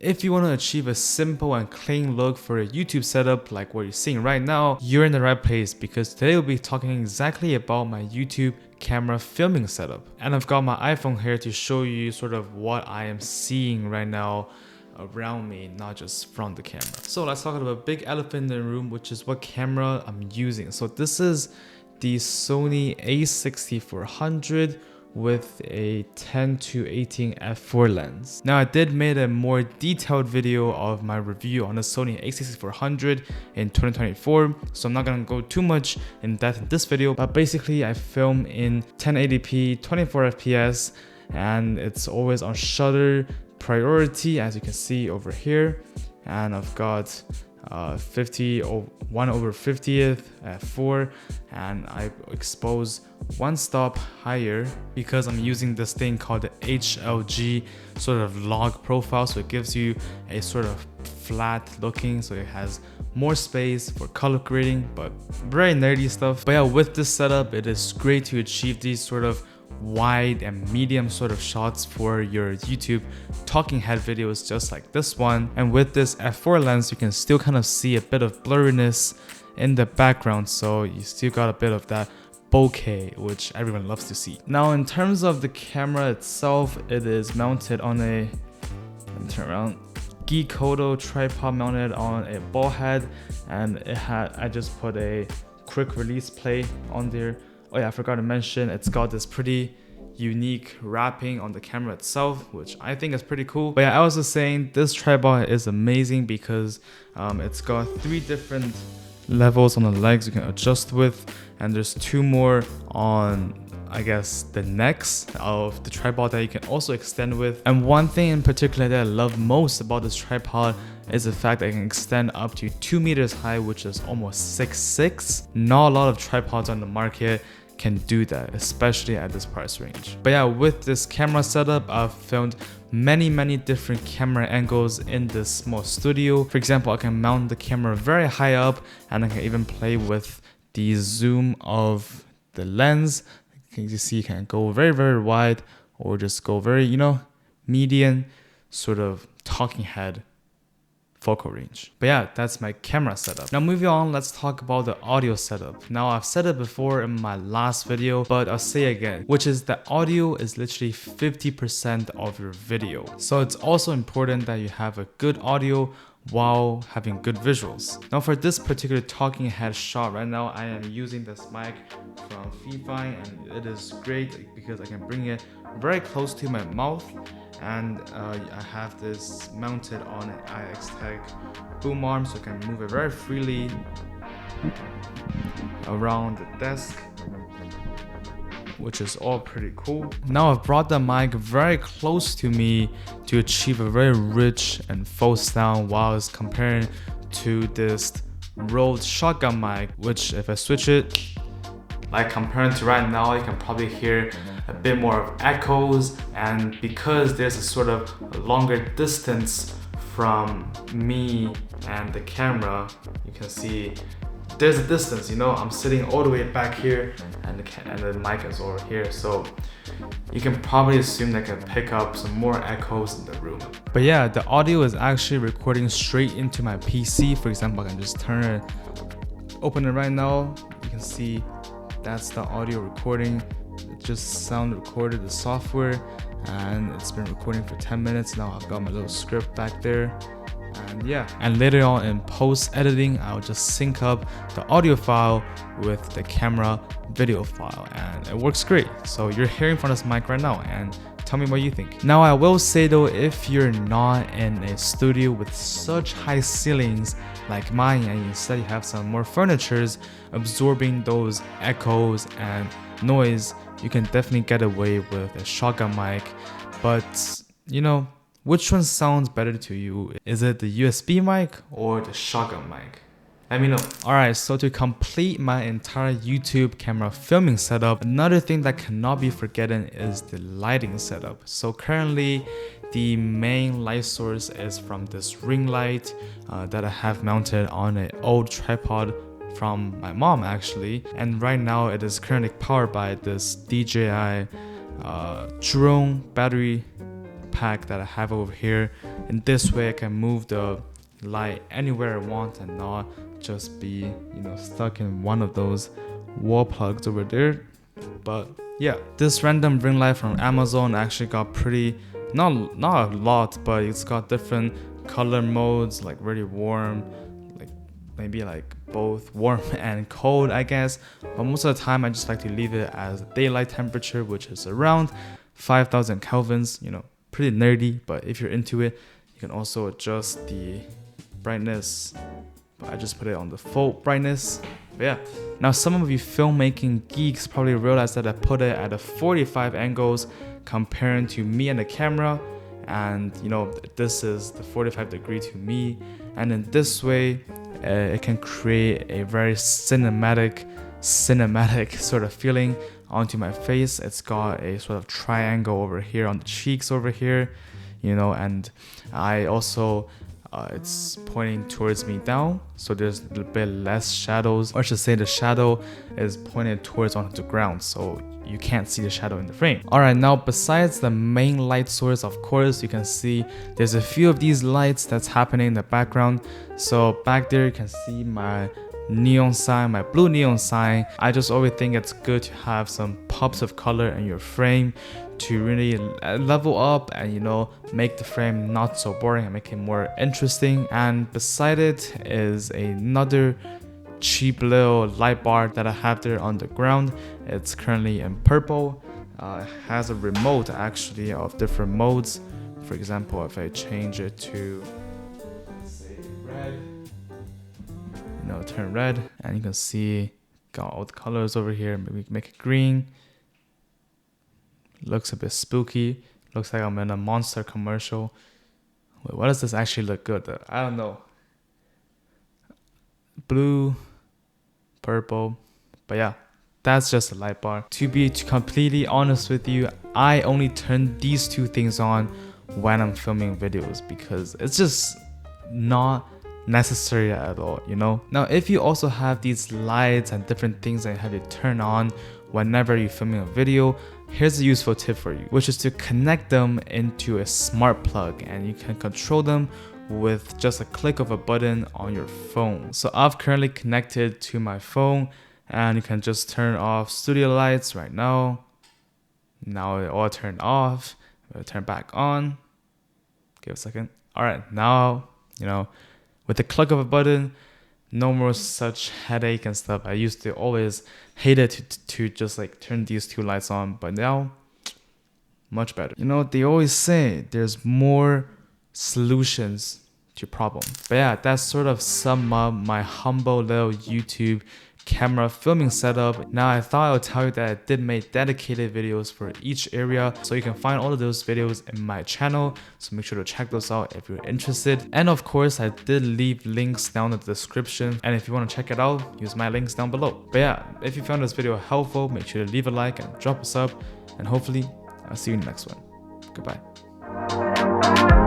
If you want to achieve a simple and clean look for a YouTube setup like what you're seeing right now, you're in the right place, because today we'll be talking exactly about my YouTube camera filming setup. And I've got my iPhone here to show you sort of what I am seeing right now around me, not just from the camera. So let's talk about a big elephant in the room, which is what camera I'm using. So this is the Sony a6400 with a 10-18 f4 lens. Now I did make a more detailed video of my review on the Sony a6400 in 2024, so I'm not gonna go too much in depth in this video, but basically I film in 1080p 24 fps, and it's always on shutter priority, as you can see over here, and I've got 1/50th f4, and I expose one stop higher because I'm using this thing called the HLG sort of log profile, so it gives you a sort of flat looking, so it has more space for color grading, but very nerdy stuff. But yeah, with this setup, it is great to achieve these sort of wide and medium sort of shots for your YouTube talking head videos, just like this one. And with this f4 lens, you can still kind of see a bit of blurriness in the background, so you still got a bit of that bokeh, which everyone loves to see. Now in terms of the camera itself, it is mounted on a, let me turn around, Geekoto Tripod mounted on a ball head, and I just put a quick release plate on there. Oh yeah, I forgot to mention, it's got this pretty unique wrapping on the camera itself, which I think is pretty cool. But yeah, I was just saying, this tripod is amazing because it's got 3 different levels on the legs you can adjust with, and there's 2 more on, I guess, the necks of the tripod that you can also extend with. And one thing in particular that I love most about this tripod is the fact that it can extend up to 2 meters high, which is almost 6'6". Not a lot of tripods on the market can do that, especially at this price range. But yeah, with this camera setup, I've filmed many different camera angles in this small studio. For example, I can mount the camera very high up, and I can even play with the zoom of the lens. You see, you can go very wide, or just go very, medium sort of talking head focal range. But yeah, that's my camera setup. Now moving on, let's talk about the audio setup. Now I've said it before in my last video, but I'll say again, which is that audio is literally 50% of your video. So it's also important that you have a good audio while having good visuals. Now for this particular talking head shot right now, I am using this mic from Fifine, and it is great because I can bring it very close to my mouth, and I have this mounted on an IXTECH boom arm, so I can move it very freely around the desk, which is all pretty cool. Now I've brought the mic very close to me to achieve a very rich and full sound, while it's comparing to this Rode shotgun mic, which if I switch it, like comparing to right now, you can probably hear a bit more of echoes, and because there's a sort of longer distance from me and the camera, you can see there's a distance, I'm sitting all the way back here, and the mic is over here, so you can probably assume that I can pick up some more echoes in the room. But yeah, the audio is actually recording straight into my PC. For example, I can just open it right now. You can see that's the audio recording. It just sound recorded the software, and it's been recording for 10 minutes now. I've got my little script back there. And yeah, and later on in post editing, I'll just sync up the audio file with the camera video file, and it works great. So you're hearing from this mic right now, and tell me what you think. Now I will say though, if you're not in a studio with such high ceilings like mine, and instead you have some more furnitures absorbing those echoes and noise, you can definitely get away with a shotgun mic. But which one sounds better to you? Is it the USB mic or the shotgun mic? Let me know. Alright, so to complete my entire YouTube camera filming setup, another thing that cannot be forgotten is the lighting setup. So currently, the main light source is from this ring light that I have mounted on an old tripod from my mom actually, and right now it is currently powered by this DJI drone battery pack that I have over here. In this way I can move the light anywhere I want and not just be, stuck in one of those wall plugs over there. But yeah, this random ring light from Amazon actually got pretty, not a lot, but it's got different color modes, like really warm, like maybe like both warm and cold, I guess. But most of the time I just like to leave it as daylight temperature, which is around 5,000 kelvins. Pretty nerdy, but if you're into it, you can also adjust the brightness. But I just put it on the full brightness. But yeah, now some of you filmmaking geeks probably realize that I put it at a 45 angles comparing to me and the camera, and this is the 45 degree to me, and in this way it can create a very cinematic sort of feeling onto my face. It's got a sort of triangle over here on the cheeks over here, and I also it's pointing towards me down, so there's a little bit less shadows, or I should say the shadow is pointed towards onto the ground, so you can't see the shadow in the frame. Alright, now besides the main light source, of course, you can see there's a few of these lights that's happening in the background. So back there you can see my neon sign, my blue neon sign. I just always think it's good to have some pops of color in your frame to really level up and make the frame not so boring and make it more interesting. And beside it is another cheap little light bar that I have there on the ground. It's currently in purple. It has a remote actually of different modes. For example, if I change it to, let's say, red, turn red, and you can see got all the colors over here. Maybe we can make it green. Looks a bit spooky. Looks like I'm in a Monster commercial. Wait, what does this actually look good though? I don't know. Blue, purple, but yeah, that's just a light bar. To be completely honest with you, I only turn these two things on when I'm filming videos because it's just not necessary at all, Now, if you also have these lights and different things that you have to turn on whenever you're filming a video, here's a useful tip for you, which is to connect them into a smart plug, and you can control them with just a click of a button on your phone. So I've currently connected to my phone, and you can just turn off studio lights right now. Now it all turned off. We'll turn back on. Give a second. All right, now, with the click of a button, no more such headache and stuff. I used to always hate it to just like turn these two lights on, but now much better. They always say there's more solutions to problems. But yeah, that's sort of sum up my humble little YouTube camera filming setup. Now I thought I would tell you that I did make dedicated videos for each area, so you can find all of those videos in my channel, so make sure to check those out if you're interested. And of course, I did leave links down in the description, and if you want to check it out, use my links down below. But yeah, if you found this video helpful, make sure to leave a like and drop a sub, and hopefully I'll see you in the next one. Goodbye.